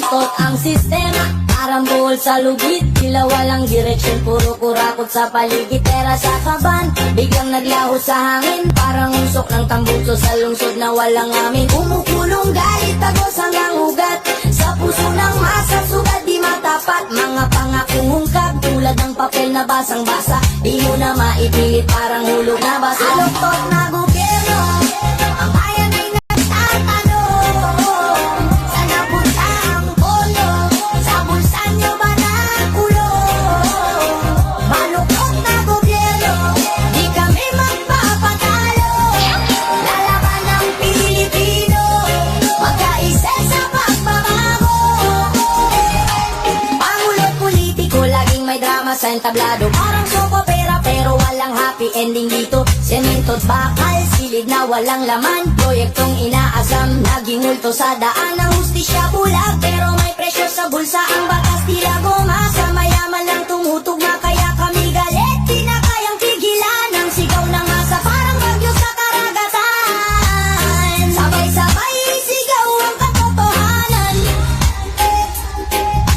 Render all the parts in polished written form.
Baluktot ang sistema, parang buhol sa lugit. Tila walang direksyon, puro kurakot sa paligid. Tera sa kaban, biglang naglaho sa hangin. Parang usok ng tambutso sa lungsod na walang amin. Kumukulong galit, tagos hanggang ugat. Sa puso ng masa, sugat di matapat. Mga pangakong hungkab, tulad ng papel na basang-basa. Di mo na maipilit, parang hulog na basa. Baluktot na gobyerno, ang bayan ay nagtatanong. Saan napunta ang pondo? Sa bulsa nyo ba nakulong? Baluktot na gobyerno, di kami magpapatalo. Lalaban ng Pilipino, magkaisa sa pagbabago. Pangulo't politiko, laging may drama sa entablado. Parang soap opera pero walang happy ending dito. Semento't bakal, silid na walang laman. Proyektong inaasam, naging multo sa daan. Ang hustisya bulag, pero may presyo sa bulsa. Ang batas tila gumasa, mayaman lang tumutugma. Kaya kami galit, di na kayang tigilan. Ang sigaw ng masa, parang bagyo sa karagatan. Sabay-sabay sigaw ang katotohanan.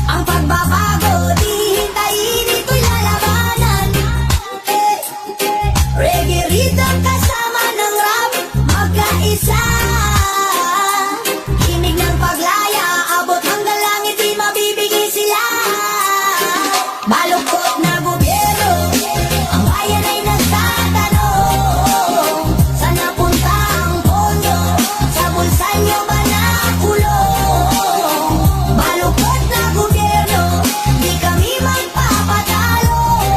Ang pagbabago, di hintayin, ito'y lalabanan. Reggae rhythm kasama ng rap, magkaisa. Kinig ng paglaya, abot hanggang langit, di mabibigay sila. Baluktot na gobyerno, ang bayan ay nagtatanong. Saan napunta ang pondo? Sa bulsa nyo ba nakulong? Baluktot na gobyerno, di kami magpapatalo.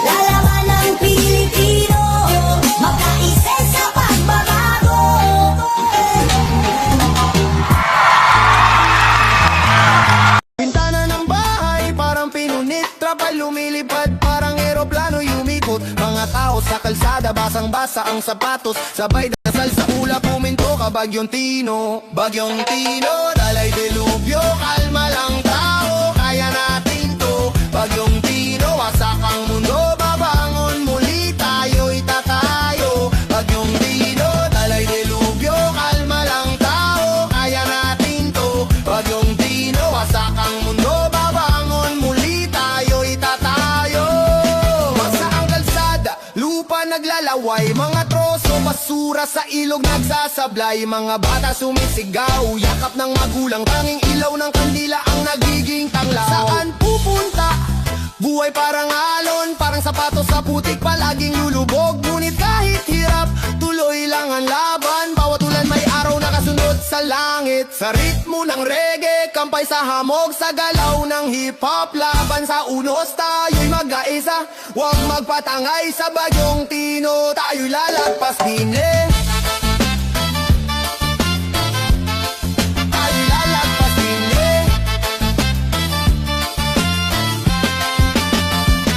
Lalaban ng Pilipino, magkaisa sa pagbabago. Bintana ng bahay, parang pinunit. Trapal lumilipad, parang eroplano yumikot. Mga tao sa kalsada, basang-basa ang sapatos. Sabay dasal sa ulap, puminto ka. Bagyong Tino, Bagyong Tino. Dalay delubyo, kalma lang tao, kaya natin to. Bagyong Tino, wasak ang mundo, babangon muli, tayo'y tatayo. Bagyong Tino, dalay delubyo, kalma lang tao, kaya natin to. Bagyong Tino, wasak ang mundo, babangon muli, tayo'y tatayo. Basa ang kalsada, lupa naglalaway. Mga troso, basura sa ilog nagsasablay. Mga bata sumisigaw, yakap ng magulang. Tanging ilaw ng kandila ang nagiging tanglaw. Saan pupunta? Buhay parang alon, parang sapatos sa putik, palaging lulubog. Ngunit kahit hirap, tuloy lang ang laban. Bawat ulan may araw nakasunod sa langit. Sa ritmo ng reggae, kampay sa hamog. Sa galaw ng hip-hop, laban sa unos, tayo'y mag-aisa. Huwag magpatangay sa Bagyong Tino, tayo'y lalagpas din eh. Tayo'y lalagpas din eh.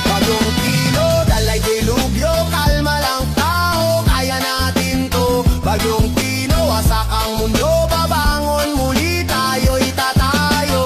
Bagyong Tino, dalay delubyo, kalma lang tao, kaya natin to. Bagyong Tino, wasak ang mundo, babangon muli, tayo'y tatayo.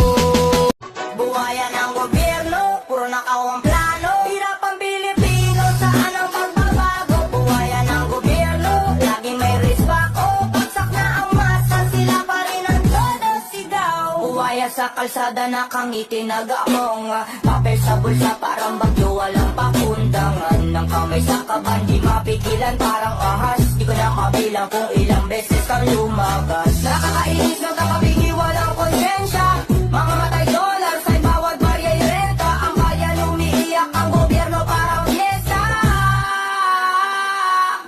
Buhayan ng gobyerno, puro nakaw ang plano. Hirap ang Pilipino, saan ang pagbabago? Buhayan ng gobyerno, laging may risbako. Pagsak na ang masa, sila pa rin ang todo sigaw. Buhaya sa kalsada, nakangiti, nag-among. Papel sa bulsa, parang bagyo, walang pakundangan. Ng kamay sa kaban, di mapigilan, parang ahas. Di ko nakabilang kung ilang beses kang lumagas. Nakakainis ng kakabingi, walang konsyensya. Mga matay dolar sa'y bawat barya'y renta. Ang bayan umiiyak, ang gobyerno parang pyesa.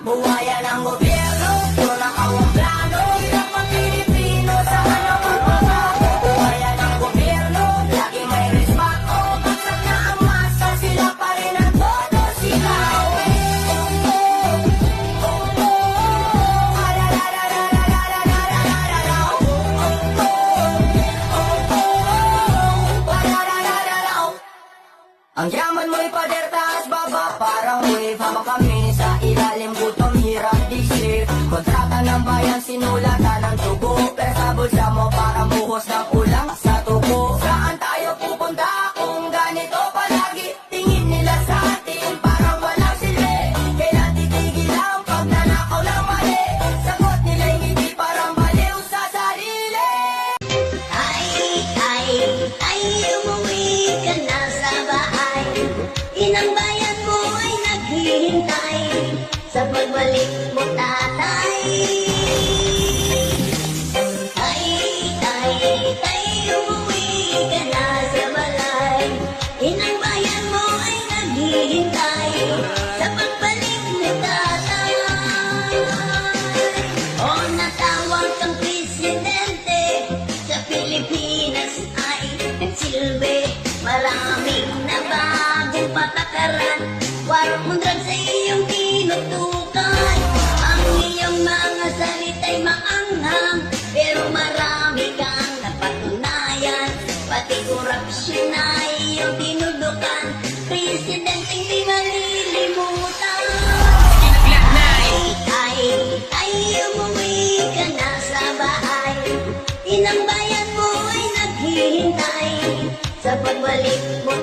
Buhayan ng gobyerno, puro nakaw ang plano. Hirap ang Pilipino, saan ang pagbabago? Buhayan ng gobyerno, lagi may risbako. Bagsak na ang masa, sila pa rin ang todo sigaw. Ang yaman mo'y pader taas baba, parang wave. Habang kami sa ilalim, gutom, hirap, disip. Kontrata ng bayan, sinulatan ng tubo. Pero sa bulsa mo, parang buhos ng ulang sa tubo. Saan tayo pupunta kung ganito palagi? Tingin nila sa atin, parang walang silbi. Kailan titigil ang pag nanakaw ng mali? Sagot nila'y ngiti, parang baliw sa sarili. Ay, naghihintay sa pagbalik mo, tatay. Tay, umuwi ka na sa balay. Inang bayan mo ay naghihintay sa pagbalik mo, tatay. O natawag kang presidente sa Pilipinas ay nagsilbi. Maraming nabagong patakaran, war on drugs sa iyong tinutukan. Ang iyong mga salita'y maanghang, pero marami kang napatunayan. Pati korupsyon na iyong tinudukan, presidenteng di malilimutan. Tay, umuwi ka na sa bahay. Inang bayan mo ay naghihintay sa pagbalik mo,